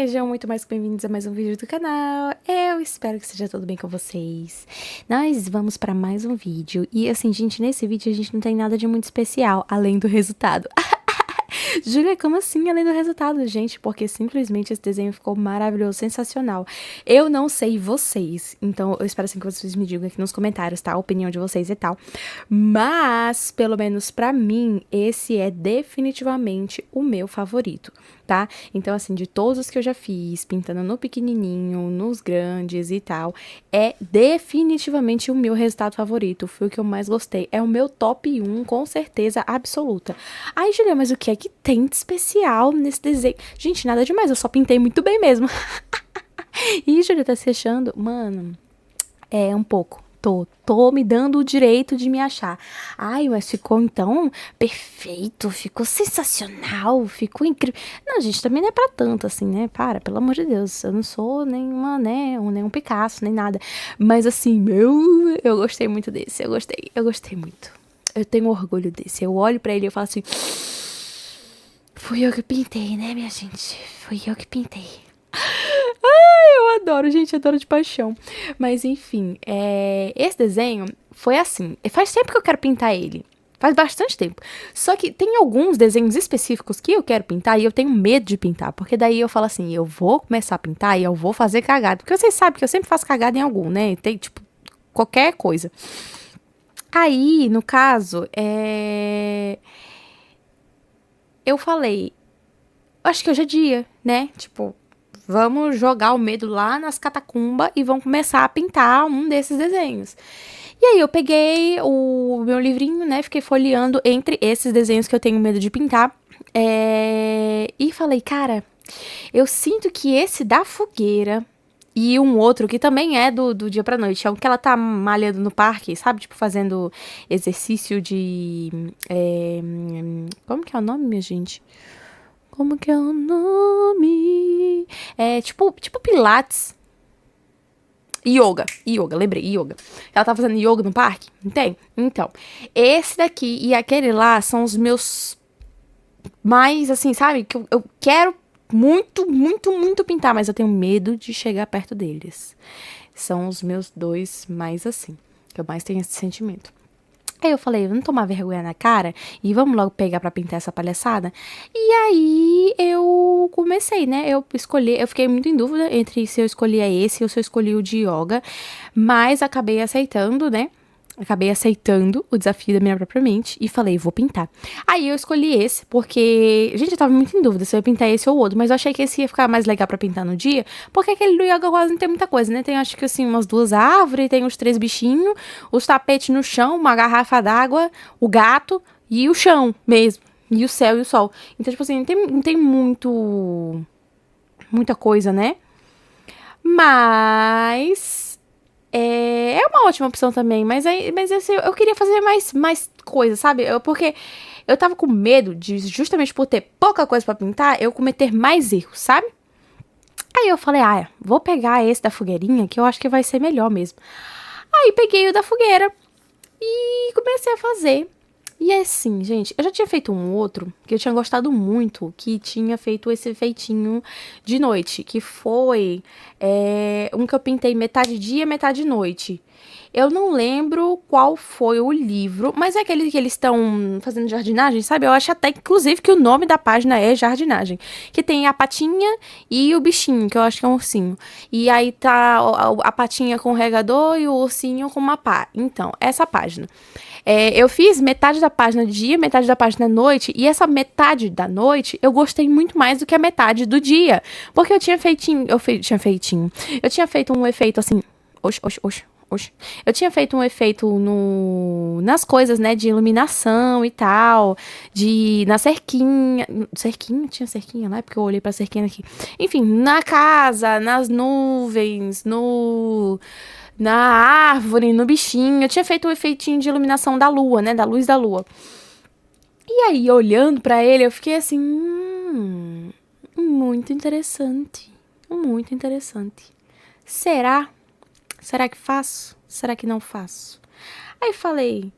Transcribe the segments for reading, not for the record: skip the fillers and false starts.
Sejam muito mais bem-vindos a mais um vídeo do canal. Eu espero que seja tudo bem com vocês. Nós vamos para mais um vídeo. E assim, gente, nesse vídeo a gente não tem nada de muito especial, além do resultado. Júlia, como assim além do resultado, gente? Porque simplesmente esse desenho ficou maravilhoso, sensacional. Eu não sei vocês, então eu espero assim que vocês me digam aqui nos comentários, tá? A opinião de vocês e tal. Mas, pelo menos pra mim, esse é definitivamente o meu favorito, tá? Então, assim, de todos os que eu já fiz, pintando no pequenininho, nos grandes e tal, é definitivamente o meu resultado favorito. Foi o que eu mais gostei. É o meu top 1, com certeza absoluta. Ai, Julia, mas o que é que tem de especial nesse desenho? Gente, nada demais, eu só pintei muito bem mesmo. E Julia tá se achando? Mano, é um pouco. Tô me dando o direito de me achar. Ai, mas ficou então perfeito, ficou sensacional, ficou incrível. Não, gente, também não é pra tanto assim, né? Para, pelo amor de Deus. Eu não sou nenhuma, né? Nem um Picasso, nem nada. Mas assim, eu gostei muito desse. Eu gostei muito. Eu tenho orgulho desse. Eu olho pra ele e eu falo assim. Fui eu que pintei, né, minha gente? Fui eu que pintei. Ai, eu adoro, gente, adoro de paixão. Mas enfim, esse desenho foi assim. Faz tempo que eu quero pintar ele. Faz bastante tempo. Só que tem alguns desenhos específicos que eu quero pintar e eu tenho medo de pintar. Porque daí eu falo assim, eu vou começar a pintar e eu vou fazer cagada. Porque vocês sabem que eu sempre faço cagada em algum, né? Tem, tipo, qualquer coisa. Aí, no caso, eu falei, acho que hoje é dia, né? Tipo, vamos jogar o medo lá nas catacumbas e vamos começar a pintar um desses desenhos. E aí eu peguei o meu livrinho, né? Fiquei folheando entre esses desenhos que eu tenho medo de pintar. E falei, cara, eu sinto que esse da fogueira e um outro que também é do dia pra noite, é o que ela tá malhando no parque, sabe? Tipo, fazendo exercício de. Como que é o nome, minha gente? Como que é o nome? É tipo Pilates. Yoga, lembrei, yoga. Ela tá fazendo yoga no parque? Não tem? Então, esse daqui e aquele lá são os meus mais, assim, sabe? Que eu quero muito, muito, muito pintar, mas eu tenho medo de chegar perto deles. São os meus dois mais assim, que eu mais tenho esse sentimento. Aí eu falei, vamos tomar vergonha na cara e vamos logo pegar pra pintar essa palhaçada. E aí eu comecei, né? Eu fiquei muito em dúvida entre se eu escolhia esse ou se eu escolhi o de yoga, mas acabei aceitando, né? Acabei aceitando o desafio da minha própria mente e falei, vou pintar. Aí eu escolhi esse, porque, gente, eu tava muito em dúvida se eu ia pintar esse ou outro, mas eu achei que esse ia ficar mais legal pra pintar no dia, porque aquele do yoga quase não tem muita coisa, né? Tem, acho que assim, umas duas árvores, tem uns três bichinhos, os tapetes no chão, uma garrafa d'água, o gato e o chão mesmo. E o céu e o sol. Então, tipo assim, não tem muita coisa, né? Mas é uma ótima opção também, mas assim, eu queria fazer mais coisa, sabe? Porque eu tava com medo de, justamente por ter pouca coisa pra pintar, eu cometer mais erros, sabe? Aí eu falei, vou pegar esse da fogueirinha, que eu acho que vai ser melhor mesmo. Aí peguei o da fogueira e comecei a fazer. E é assim, gente, eu já tinha feito um outro que eu tinha gostado muito, que tinha feito esse efeitinho de noite, que foi um que eu pintei metade dia, metade noite. Eu não lembro qual foi o livro, mas é aquele que eles estão fazendo jardinagem, sabe? Eu acho até, inclusive, que o nome da página é Jardinagem. Que tem a patinha e o bichinho, que eu acho que é um ursinho. E aí tá a patinha com o regador e o ursinho com uma pá. Então, essa página. Eu fiz metade da página de dia, metade da página da noite, e essa metade da noite eu gostei muito mais do que a metade do dia. Porque eu tinha feitinho. Eu tinha feito um efeito assim. Oxe, oxe, oxe. Oxe. Eu tinha feito um efeito nas coisas, né, de iluminação e tal, na cerquinha, cerquinha? Tinha cerquinha lá? É porque eu olhei pra cerquinha aqui. Enfim, na casa, nas nuvens, na árvore, no bichinho. Eu tinha feito um efeitinho de iluminação da lua, né, da luz da lua. E aí, olhando pra ele, eu fiquei assim, muito interessante, muito interessante. Será? Será que faço? Será que não faço? Aí falei,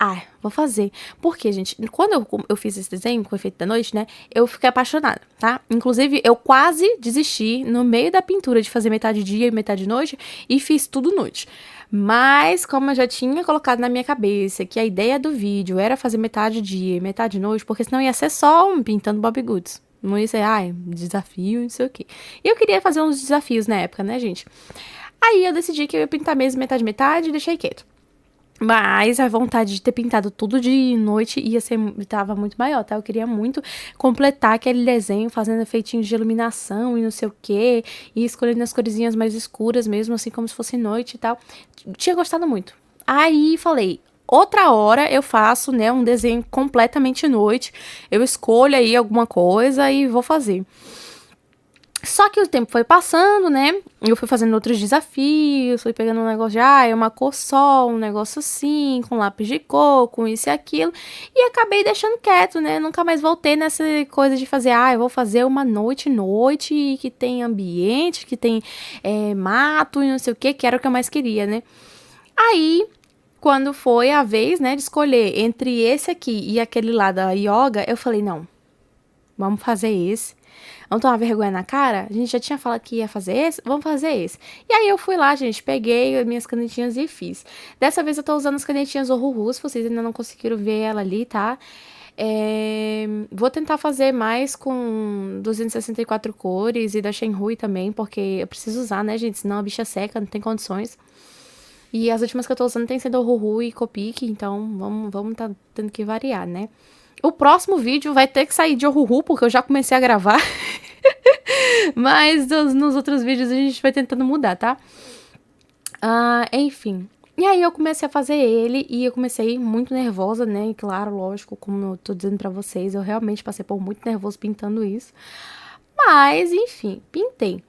ah, vou fazer. Porque, gente, quando eu fiz esse desenho com o efeito da noite, né, eu fiquei apaixonada, tá? Inclusive, eu quase desisti no meio da pintura de fazer metade dia e metade noite e fiz tudo noite. Mas, como eu já tinha colocado na minha cabeça que a ideia do vídeo era fazer metade dia e metade noite, porque senão ia ser só um pintando Bob Goods. Não ia ser, ai, desafio, não sei o quê. E eu queria fazer uns desafios na época, né, gente? Aí eu decidi que eu ia pintar mesmo metade, metade e deixei quieto. Mas a vontade de ter pintado tudo de noite tava muito maior, tá? Eu queria muito completar aquele desenho, fazendo efeitinhos de iluminação e não sei o quê, e escolhendo as coresinhas mais escuras mesmo, assim como se fosse noite e tal. Tinha gostado muito. Aí falei, outra hora eu faço, né, um desenho completamente noite, eu escolho aí alguma coisa e vou fazer. Só que o tempo foi passando, né? Eu fui fazendo outros desafios, fui pegando um negócio de, é uma cor só, um negócio assim, com lápis de cor, com isso e aquilo. E acabei deixando quieto, né? Nunca mais voltei nessa coisa de fazer, eu vou fazer uma noite que tem ambiente, que tem mato e não sei o que era o que eu mais queria, né? Aí, quando foi a vez, né, de escolher entre esse aqui e aquele lá da yoga, eu falei, não, vamos fazer esse. Vamos tomar vergonha na cara? A gente já tinha falado que ia fazer esse? Vamos fazer esse. E aí eu fui lá, gente, peguei as minhas canetinhas e fiz. Dessa vez eu tô usando as canetinhas Ohuhu, se vocês ainda não conseguiram ver ela ali, tá? Vou tentar fazer mais com 264 cores e da Shenhui também, porque eu preciso usar, né, gente? Senão a bicha seca, não tem condições. E as últimas que eu tô usando tem sido Ohuhu e Copic, então vamos tá tendo que variar, né? O próximo vídeo vai ter que sair de Ohuhu, porque eu já comecei a gravar. Mas nos outros vídeos a gente vai tentando mudar, tá? Enfim. E aí eu comecei a fazer ele e eu comecei muito nervosa, né? E claro, lógico, como eu tô dizendo pra vocês, eu realmente passei por muito nervoso pintando isso. Mas, enfim, pintei.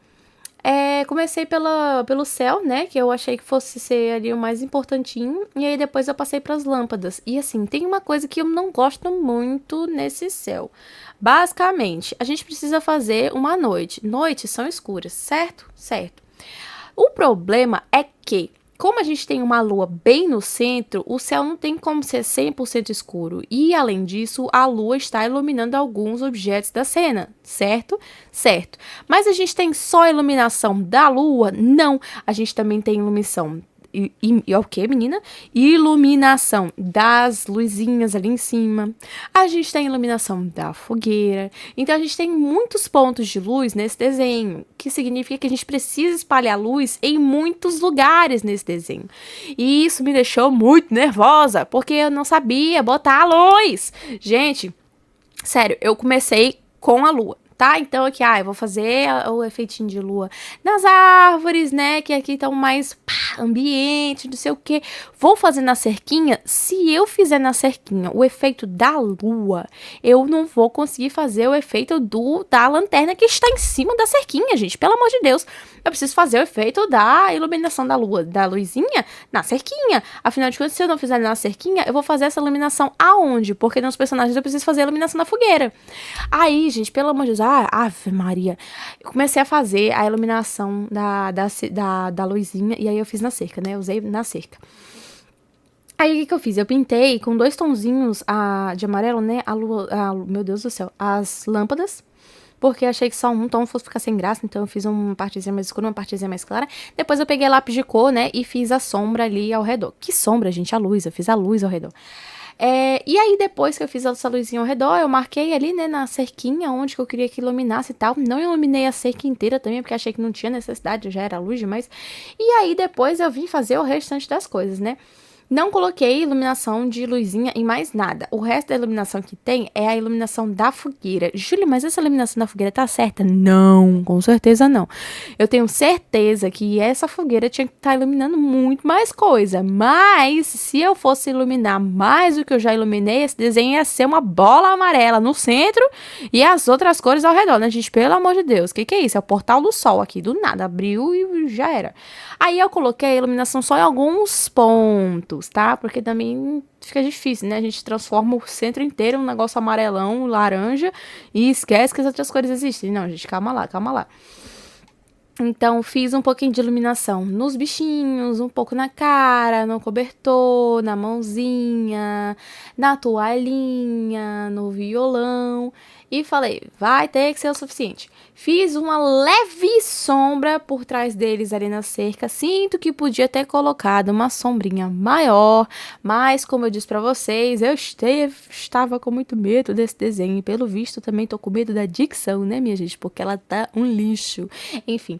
Comecei pelo céu, né? Que eu achei que fosse ser ali o mais importantinho. E aí depois eu passei para as lâmpadas. E assim, tem uma coisa que eu não gosto muito nesse céu. Basicamente, a gente precisa fazer uma noite. Noites são escuras, certo? Certo. O problema é que, como a gente tem uma lua bem no centro, o céu não tem como ser 100% escuro. E, além disso, a lua está iluminando alguns objetos da cena, certo? Certo. Mas a gente tem só a iluminação da lua? Não. A gente também tem iluminação. E o que, menina? Iluminação das luzinhas ali em cima. A gente tem iluminação da fogueira. Então, a gente tem muitos pontos de luz nesse desenho, que significa que a gente precisa espalhar luz em muitos lugares nesse desenho. E isso me deixou muito nervosa, porque eu não sabia botar a luz. Gente, sério, eu comecei com a lua. Tá? Então aqui, eu vou fazer o efeitinho de lua nas árvores, né? Que aqui estão mais ambiente, não sei o que. Vou fazer na cerquinha. Se eu fizer na cerquinha o efeito da lua, eu não vou conseguir fazer o efeito da lanterna que está em cima da cerquinha, gente. Pelo amor de Deus. Eu preciso fazer o efeito da iluminação da lua, da luzinha, na cerquinha. Afinal de contas, se eu não fizer na cerquinha, eu vou fazer essa iluminação aonde? Porque nos personagens eu preciso fazer a iluminação da fogueira. Aí, gente, pelo amor de Deus, Ave Maria. Eu comecei a fazer a iluminação da luzinha, e aí eu fiz na cerca, né? Eu usei na cerca. Aí, o que eu fiz? Eu pintei com 2 tonzinhos de amarelo, né? Meu Deus do céu, as lâmpadas. Porque eu achei que só um tom fosse ficar sem graça, então eu fiz uma partezinha mais escura, uma partezinha mais clara. Depois eu peguei lápis de cor, né, e fiz a sombra ali ao redor. Que sombra, gente? A luz, eu fiz a luz ao redor. E aí, depois que eu fiz essa luzinha ao redor, eu marquei ali, né, na cerquinha, onde que eu queria que iluminasse e tal. Não iluminei a cerca inteira também, porque achei que não tinha necessidade, já era luz demais. E aí, depois eu vim fazer o restante das coisas, né. Não coloquei iluminação de luzinha em mais nada. O resto da iluminação que tem é a iluminação da fogueira. Júlia, mas essa iluminação da fogueira tá certa? Não, com certeza não. Eu tenho certeza que essa fogueira tinha que estar iluminando muito mais coisa. Mas, se eu fosse iluminar mais do que eu já iluminei, esse desenho ia ser uma bola amarela no centro e as outras cores ao redor, né, gente? Pelo amor de Deus, o que é isso? É o portal do sol aqui, do nada. Abriu e já era. Aí eu coloquei a iluminação só em alguns pontos, tá? Porque também fica difícil, né? A gente transforma o centro inteiro em um negócio amarelão, laranja, e esquece que as outras cores existem. Não, gente, calma lá, calma lá. Então, fiz um pouquinho de iluminação nos bichinhos, um pouco na cara, no cobertor, na mãozinha, na toalhinha, no violão. E falei, vai ter que ser o suficiente. Fiz uma leve sombra por trás deles ali na cerca. Sinto que podia ter colocado uma sombrinha maior, mas como eu disse pra vocês, estava com muito medo desse desenho. E pelo visto também tô com medo da dicção, né, minha gente? Porque ela tá um lixo. Enfim.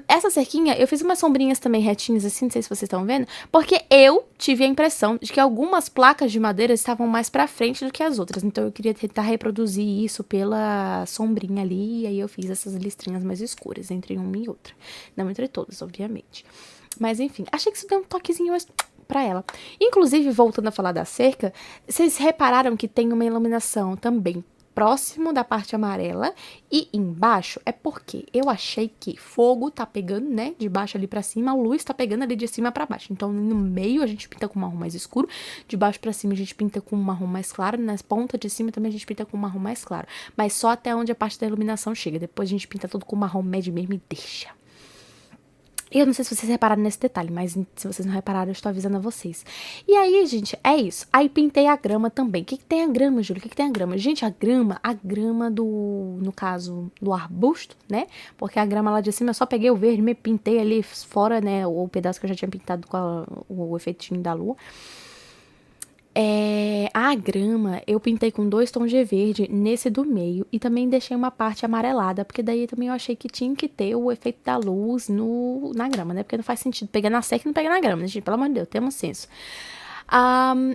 Essa cerquinha, eu fiz umas sombrinhas também retinhas assim, não sei se vocês estão vendo, porque eu tive a impressão de que algumas placas de madeira estavam mais pra frente do que as outras, então eu queria tentar reproduzir isso pela sombrinha ali, e aí eu fiz essas listrinhas mais escuras entre uma e outra. Não entre todas, obviamente. Mas enfim, achei que isso deu um toquezinho mais pra ela. Inclusive, voltando a falar da cerca, vocês repararam que tem uma iluminação também próximo da parte amarela e embaixo? É porque eu achei que fogo tá pegando, né, de baixo ali pra cima, a luz tá pegando ali de cima pra baixo. Então, no meio a gente pinta com um marrom mais escuro, de baixo pra cima a gente pinta com um marrom mais claro, nas pontas de cima também a gente pinta com um marrom mais claro. Mas só até onde a parte da iluminação chega. Depois a gente pinta tudo com marrom médio mesmo e deixa. Eu não sei se vocês repararam nesse detalhe, mas se vocês não repararam, eu estou avisando a vocês. E aí, gente, é isso. Aí pintei a grama também. O que tem a grama, Júlia? O que tem a grama? Gente, a grama do, no caso, do arbusto, né? Porque a grama lá de cima eu só peguei o verde, me pintei ali fora, né? O pedaço que eu já tinha pintado com o efeitinho da lua. A grama eu pintei com 2 tons de verde nesse do meio e também deixei uma parte amarelada, porque daí também eu achei que tinha que ter o efeito da luz na grama, né? Porque não faz sentido pegar na seca e não pegar na grama, né, gente? Pelo amor de Deus, temos senso.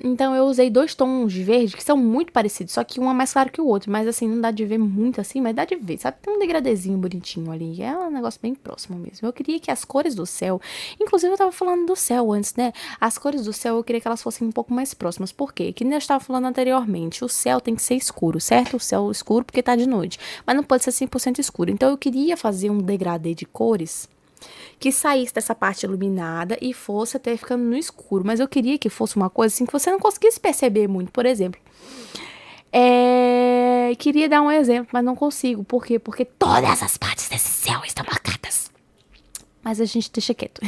Então eu usei 2 tons de verde que são muito parecidos, só que um é mais claro que o outro, mas assim, não dá de ver muito assim, mas dá de ver, sabe? Tem um degradezinho bonitinho ali, é um negócio bem próximo mesmo. Eu queria que as cores do céu, inclusive eu tava falando do céu antes, né? As cores do céu eu queria que elas fossem um pouco mais próximas, por quê? Que nem eu estava falando anteriormente, o céu tem que ser escuro, certo? O céu escuro porque tá de noite, mas não pode ser 100% escuro, então eu queria fazer um degradê de cores que saísse dessa parte iluminada e fosse até ficando no escuro. Mas eu queria que fosse uma coisa assim que você não conseguisse perceber muito. Por exemplo, queria dar um exemplo, mas não consigo. Por quê? Porque todas as partes desse céu estão marcadas. Mas a gente deixa quieto.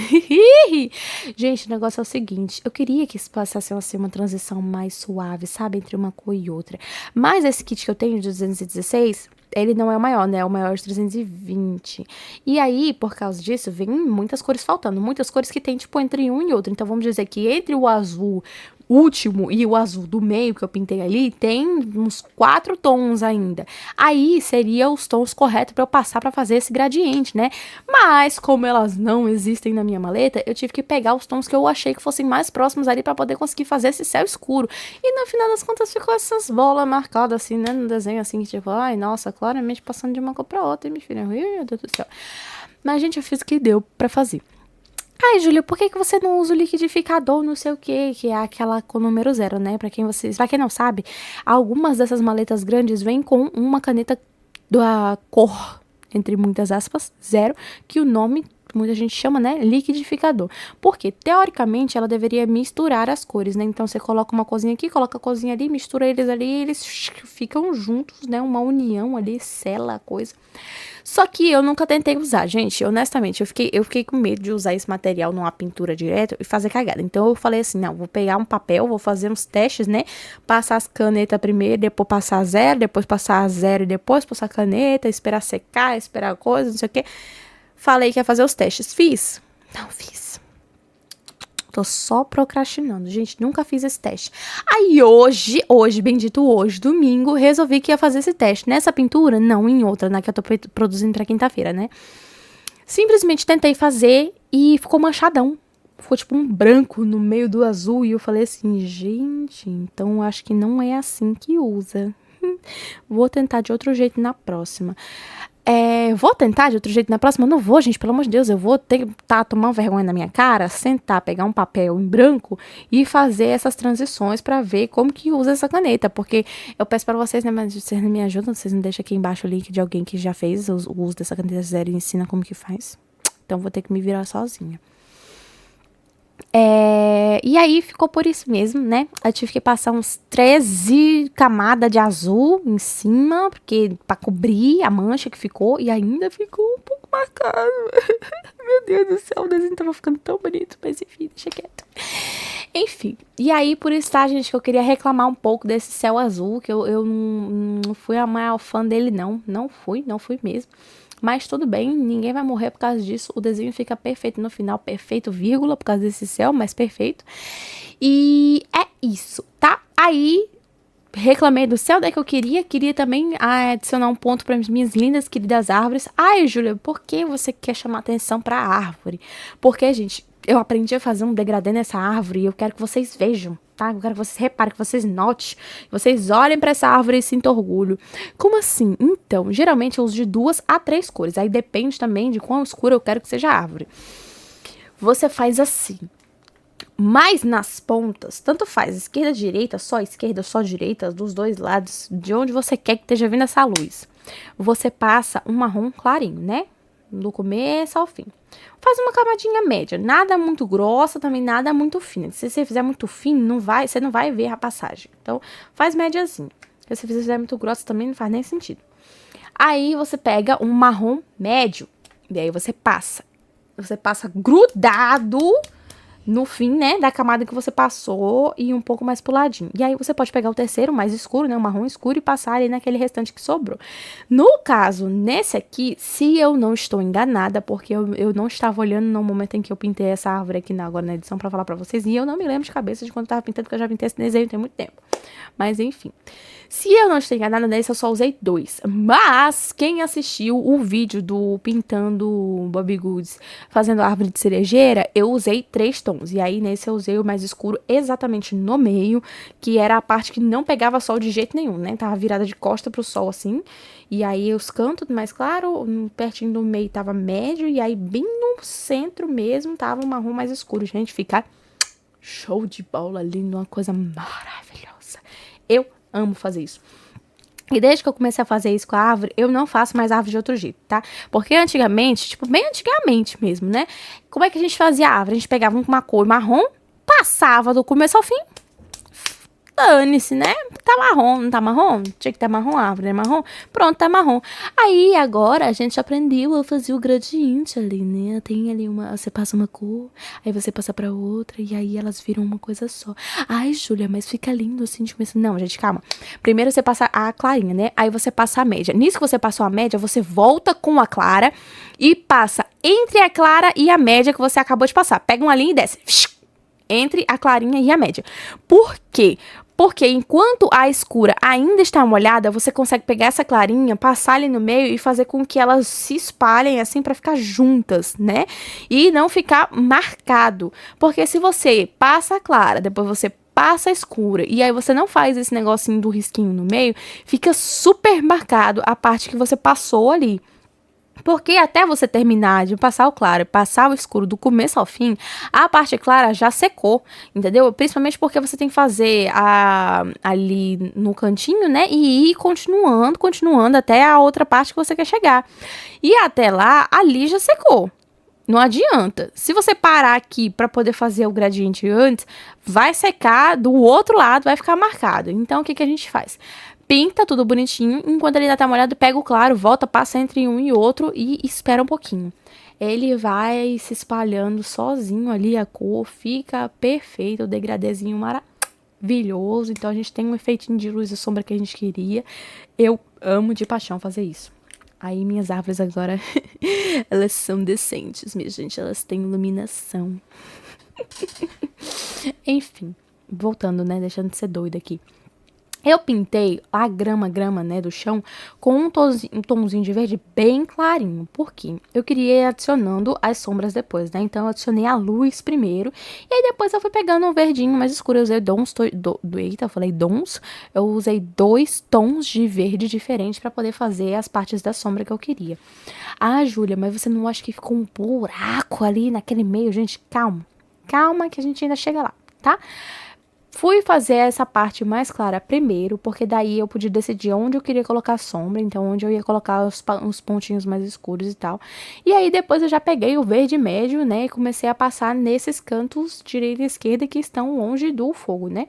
Gente, o negócio é o seguinte. Eu queria que isso passasse a ser uma transição mais suave, sabe? Entre uma cor e outra. Mas esse kit que eu tenho de 216, ele não é o maior, né? É o maior de 320. E aí, por causa disso, vem muitas cores faltando. Muitas cores que tem, tipo, entre um e outro. Então, vamos dizer que entre o azul último e o azul do meio que eu pintei ali, tem uns 4 tons ainda. Aí, seria os tons corretos para eu passar para fazer esse gradiente, né? Mas, como elas não existem na minha maleta, eu tive que pegar os tons que eu achei que fossem mais próximos ali para poder conseguir fazer esse céu escuro. E no final das contas ficou essas bolas marcadas assim, né, no desenho assim, tipo, ai, nossa, claramente passando de uma cor pra outra, e me filha, meu Deus do céu. Mas, gente, eu fiz o que deu pra fazer. Ai, Júlia, por que você não usa o liquidificador, não sei o que é aquela com número 0, né? Pra quem não sabe, algumas dessas maletas grandes vêm com uma caneta da cor, entre muitas aspas, 0, que o nome muita gente chama, né, liquidificador. Porque, teoricamente, ela deveria misturar as cores, né? Então, você coloca uma corzinha aqui, coloca a corzinha ali, mistura eles ali, e eles ficam juntos, né? Uma união ali, sela a coisa. Só que eu nunca tentei usar, gente, honestamente, eu fiquei com medo de usar esse material numa pintura direto e fazer cagada. Então eu falei assim, não, vou pegar um papel, vou fazer uns testes, né? Passar as canetas primeiro, depois passar 0, depois passar 0 e depois passar caneta, esperar secar, esperar coisa, não sei o que. Falei que ia fazer os testes. Fiz? Não fiz. Tô só procrastinando, gente, nunca fiz esse teste. Aí hoje, bendito hoje, domingo, resolvi que ia fazer esse teste. Nessa pintura, não em outra, né, que eu tô produzindo pra quinta-feira, né? Simplesmente tentei fazer e ficou manchadão. Ficou tipo um branco no meio do azul e eu falei assim, gente, então acho que não é assim que usa. Vou tentar de outro jeito na próxima. Vou tentar de outro jeito na próxima? Não vou, gente, pelo amor de Deus. Eu vou tentar tomar uma vergonha na minha cara, sentar, pegar um papel em branco e fazer essas transições pra ver como que usa essa caneta. Porque eu peço pra vocês, né, mas vocês não me ajudam, vocês não deixam aqui embaixo o link de alguém que já fez o uso dessa caneta 0 e ensina como que faz. Então vou ter que me virar sozinha. E aí ficou por isso mesmo, né? Eu tive que passar uns 13 camadas de azul em cima, porque pra cobrir a mancha que ficou, e ainda ficou um pouco marcado. Meu Deus do céu, o desenho tava ficando tão bonito, mas enfim, deixa quieto. Enfim, e aí por isso, tá, gente, que eu queria reclamar um pouco desse céu azul, que eu não fui a maior fã dele, não. Não fui mesmo. Mas tudo bem, ninguém vai morrer por causa disso. O desenho fica perfeito no final, perfeito, vírgula, por causa desse céu, mas perfeito. E é isso, tá? Aí, reclamei do céu, daí que eu queria também adicionar um ponto para minhas lindas, queridas árvores. Ai, Júlia, por que você quer chamar atenção para a árvore? Porque, gente, eu aprendi a fazer um degradê nessa árvore e eu quero que vocês vejam, tá? Eu quero que vocês reparem, que vocês notem, que vocês olhem para essa árvore e sintam orgulho. Como assim? Então, geralmente eu uso de 2 a 3 cores, aí depende também de quão escura eu quero que seja a árvore. Você faz assim. Mas nas pontas, tanto faz, esquerda, só direita, dos dois lados, de onde você quer que esteja vindo essa luz. Você passa um marrom clarinho, né? Do começo ao fim. Faz uma camadinha média, nada muito grossa, também nada muito fina. Se você fizer muito fino, você não vai ver a passagem. Então, faz médiazinho. Se você fizer muito grossa, também não faz nem sentido. Aí, você pega um marrom médio, e aí você passa. Você passa grudado no fim, né, da camada que você passou e um pouco mais pro ladinho. E aí você pode pegar o terceiro, mais escuro, né, o marrom escuro, e passar ali naquele restante que sobrou. No caso, nesse aqui, se eu não estou enganada, porque eu não estava olhando no momento em que eu pintei essa árvore aqui agora na edição pra falar pra vocês, e eu não me lembro de cabeça de quando eu tava pintando, porque eu já pintei esse desenho tem muito tempo. Mas enfim. Se eu não estou enganada nesse, eu só usei 2. Mas quem assistiu o vídeo do Pintando Bobbie Goods fazendo a árvore de cerejeira, eu usei 3 tons. E aí nesse eu usei o mais escuro exatamente no meio, que era a parte que não pegava sol de jeito nenhum, né? Tava virada de costa pro sol assim. E aí os cantos mais claro, pertinho do meio tava médio, e aí bem no centro mesmo tava um marrom mais escuro. Gente, fica show de bola, lindo, uma coisa maravilhosa. Eu amo fazer isso. E desde que eu comecei a fazer isso com a árvore, eu não faço mais árvore de outro jeito, tá? Porque antigamente, tipo, bem antigamente mesmo, né? Como é que a gente fazia a árvore? A gente pegava uma cor marrom, passava do começo ao fim, dane-se, né? Tá marrom, não tá marrom? Tinha que estar marrom, a árvore é marrom? Pronto, tá marrom. Aí, agora, a gente aprendeu a fazer o gradiente ali, né? Tem ali você passa uma cor, aí você passa pra outra, e aí elas viram uma coisa só. Ai, Júlia, mas fica lindo assim de começo. Não, gente, calma. Primeiro você passa a clarinha, né? Aí você passa a média. Nisso que você passou a média, você volta com a clara e passa entre a clara e a média que você acabou de passar. Pega uma linha e desce. Entre a clarinha e a média. Por quê? Porque enquanto a escura ainda está molhada, você consegue pegar essa clarinha, passar ali no meio e fazer com que elas se espalhem assim para ficar juntas, né? E não ficar marcado. Porque se você passa a clara, depois você passa a escura, e aí você não faz esse negocinho do risquinho no meio, fica super marcado a parte que você passou ali. Porque até você terminar de passar o claro e passar o escuro do começo ao fim, a parte clara já secou, entendeu? Principalmente porque você tem que fazer ali no cantinho, né? E ir continuando até a outra parte que você quer chegar. E até lá, ali já secou. Não adianta. Se você parar aqui para poder fazer o gradiente antes, vai secar do outro lado, vai ficar marcado. Então, o que que a gente faz? Pinta tudo bonitinho, enquanto ele ainda tá molhado, pega o claro, volta, passa entre um e outro e espera um pouquinho. Ele vai se espalhando sozinho ali, a cor fica perfeito, o degradêzinho maravilhoso. Então a gente tem um efeitinho de luz e sombra que a gente queria. Eu amo de paixão fazer isso. Aí minhas árvores agora, elas são decentes, minha gente, elas têm iluminação. Enfim, voltando, né, deixando de ser doida aqui. Eu pintei a grama, né, do chão com um tomzinho de verde bem clarinho. Por quê? Eu queria ir adicionando as sombras depois, né? Então, eu adicionei a luz primeiro. E aí, depois eu fui pegando um verdinho mais escuro. Eu usei eita, eu falei dons. Eu usei 2 tons de verde diferentes para poder fazer as partes da sombra que eu queria. Ah, Júlia, mas você não acha que ficou um buraco ali naquele meio? Gente, calma. Calma que a gente ainda chega lá, tá? Fui fazer essa parte mais clara primeiro, porque daí eu podia decidir onde eu queria colocar a sombra, então onde eu ia colocar os pontinhos mais escuros e tal. E aí depois eu já peguei o verde médio, né, e comecei a passar nesses cantos direita e esquerda que estão longe do fogo, né.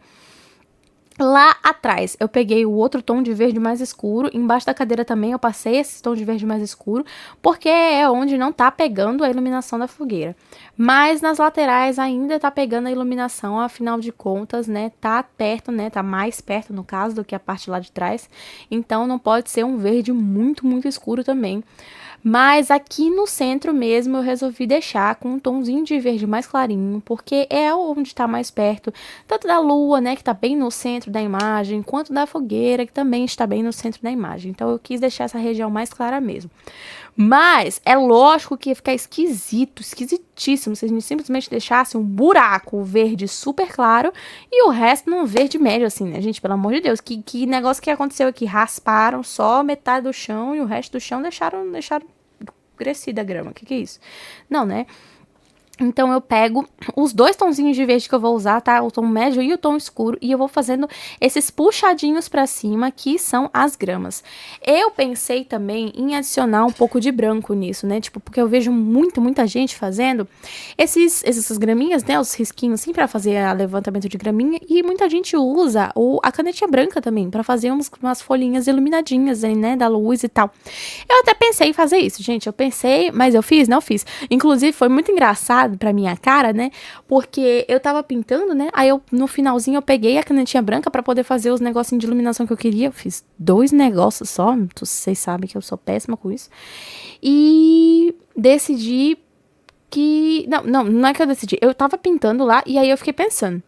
Lá atrás, eu peguei o outro tom de verde mais escuro. Embaixo da cadeira também eu passei esse tom de verde mais escuro, porque é onde não tá pegando a iluminação da fogueira. Mas nas laterais ainda tá pegando a iluminação, afinal de contas, né? Tá perto, né? Tá mais perto, no caso, do que a parte lá de trás. Então não pode ser um verde muito, muito escuro também. Mas aqui no centro mesmo eu resolvi deixar com um tomzinho de verde mais clarinho, porque é onde está mais perto, tanto da lua, né, que está bem no centro da imagem, quanto da fogueira, que também está bem no centro da imagem. Então eu quis deixar essa região mais clara mesmo. Mas é lógico que ia ficar esquisito, esquisitíssimo, se a gente simplesmente deixasse um buraco verde super claro e o resto num verde médio, assim, né, gente? Pelo amor de Deus, que negócio que aconteceu aqui? Rasparam só metade do chão e o resto do chão deixaram crescida a grama. Que é isso? Não, né? Então eu pego os dois tonzinhos de verde que eu vou usar, tá? O tom médio e o tom escuro, e eu vou fazendo esses puxadinhos pra cima, que são as gramas. Eu pensei também em adicionar um pouco de branco nisso, né? Tipo, porque eu vejo muita gente fazendo essas graminhas, né? Os risquinhos assim pra fazer a levantamento de graminha, e muita gente usa a canetinha branca também pra fazer umas folhinhas iluminadinhas, né? Da luz e tal. Eu até pensei em fazer isso, gente. Eu pensei, mas eu fiz? Não fiz. Inclusive, foi muito engraçado pra minha cara, né? Porque eu tava pintando, né? Aí eu, no finalzinho, eu peguei a canetinha branca pra poder fazer os negocinhos de iluminação que eu queria. Eu fiz 2 negócios só. Vocês sabem que eu sou péssima com isso. E decidi que... Não é que eu decidi. Eu tava pintando lá e aí eu fiquei pensando.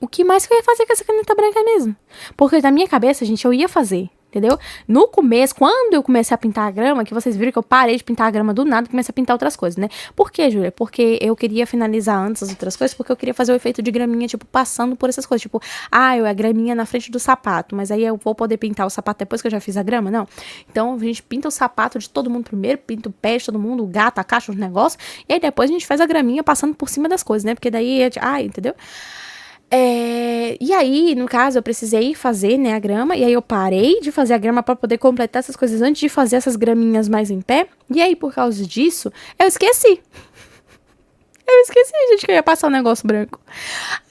O que mais que eu ia fazer com essa caneta branca mesmo? Porque na minha cabeça, gente, eu ia fazer, entendeu? No começo, quando eu comecei a pintar a grama, que vocês viram que eu parei de pintar a grama do nada e comecei a pintar outras coisas, né? Por quê, Júlia? Porque eu queria finalizar antes as outras coisas, porque eu queria fazer o efeito de graminha, tipo, passando por essas coisas. Tipo, a graminha na frente do sapato, mas aí eu vou poder pintar o sapato depois que eu já fiz a grama? Não. Então, a gente pinta o sapato de todo mundo primeiro, pinta o pé de todo mundo, o gato, a caixa, os negócios, e aí depois a gente faz a graminha passando por cima das coisas, né? Porque daí, entendeu? E aí, no caso, eu precisei fazer, né, a grama, e aí eu parei de fazer a grama pra poder completar essas coisas antes de fazer essas graminhas mais em pé, e aí, por causa disso, eu esqueci. Eu esqueci, gente, que eu ia passar um negócio branco.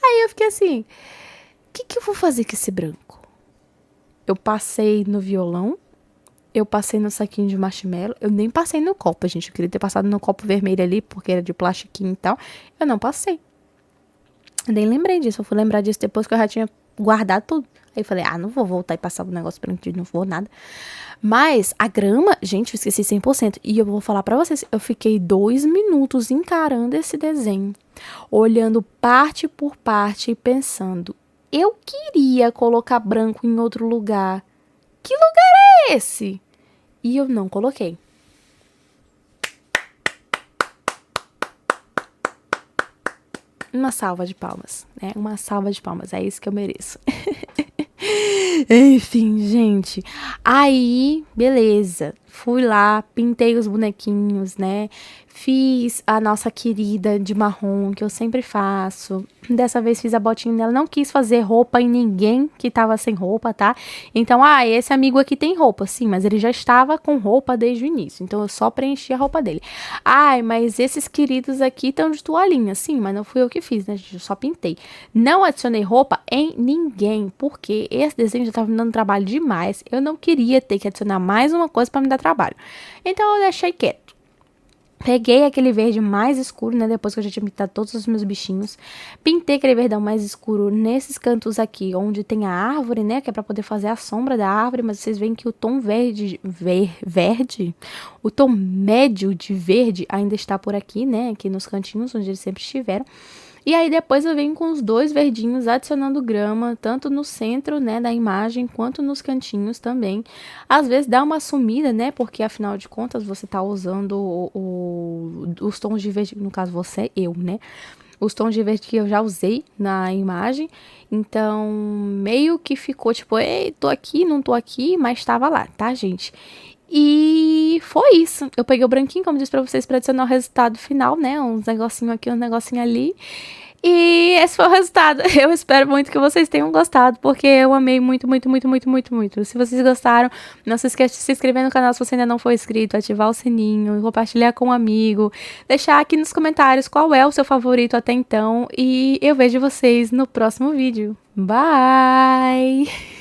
Aí eu fiquei assim, o que eu vou fazer com esse branco? Eu passei no violão, eu passei no saquinho de marshmallow, eu nem passei no copo, gente, eu queria ter passado no copo vermelho ali, porque era de plastiquinho e tal, eu não passei. Eu nem lembrei disso, eu fui lembrar disso depois que eu já tinha guardado tudo. Aí eu falei, não vou voltar e passar o negócio branco de novo, nada. Mas a grama, gente, eu esqueci 100%. E eu vou falar pra vocês, eu fiquei 2 minutos encarando esse desenho, olhando parte por parte e pensando, eu queria colocar branco em outro lugar. Que lugar é esse? E eu não coloquei. Uma salva de palmas, né? Uma salva de palmas, é isso que eu mereço. Enfim, gente. Aí, beleza. Fui lá, pintei os bonequinhos, né? Fiz a nossa querida de marrom, que eu sempre faço. Dessa vez fiz a botinha dela. Não quis fazer roupa em ninguém que tava sem roupa, tá? Então, esse amigo aqui tem roupa, sim, mas ele já estava com roupa desde o início. Então, eu só preenchi a roupa dele. Mas esses queridos aqui estão de toalhinha, sim, mas não fui eu que fiz, né, gente? Eu só pintei. Não adicionei roupa em ninguém, porque esse desenho já tava me dando trabalho demais. Eu não queria ter que adicionar mais uma coisa pra me dar trabalho. Então, eu deixei quieto. Peguei aquele verde mais escuro, né? Depois que eu já tinha pintado todos os meus bichinhos. Pintei aquele verdão mais escuro nesses cantos aqui, onde tem a árvore, né? Que é pra poder fazer a sombra da árvore. Mas vocês veem que o tom verde... O tom médio de verde ainda está por aqui, né? Aqui nos cantinhos, onde eles sempre estiveram. E aí depois eu venho com os 2 verdinhos adicionando grama, tanto no centro, né, da imagem, quanto nos cantinhos também. Às vezes dá uma sumida, né, porque afinal de contas você tá usando os tons de verde, no caso você, eu, né, os tons de verde que eu já usei na imagem. Então, meio que ficou tipo, ei, tô aqui, não tô aqui, mas tava lá, tá, gente? E foi isso. Eu peguei o branquinho, como disse pra vocês, pra adicionar o resultado final, né? Uns negocinho aqui, uns negocinho ali. E esse foi o resultado. Eu espero muito que vocês tenham gostado, porque eu amei muito, muito, muito, muito, muito, muito. Se vocês gostaram, não se esqueça de se inscrever no canal se você ainda não for inscrito, ativar o sininho, compartilhar com um amigo, deixar aqui nos comentários qual é o seu favorito até então. E eu vejo vocês no próximo vídeo. Bye!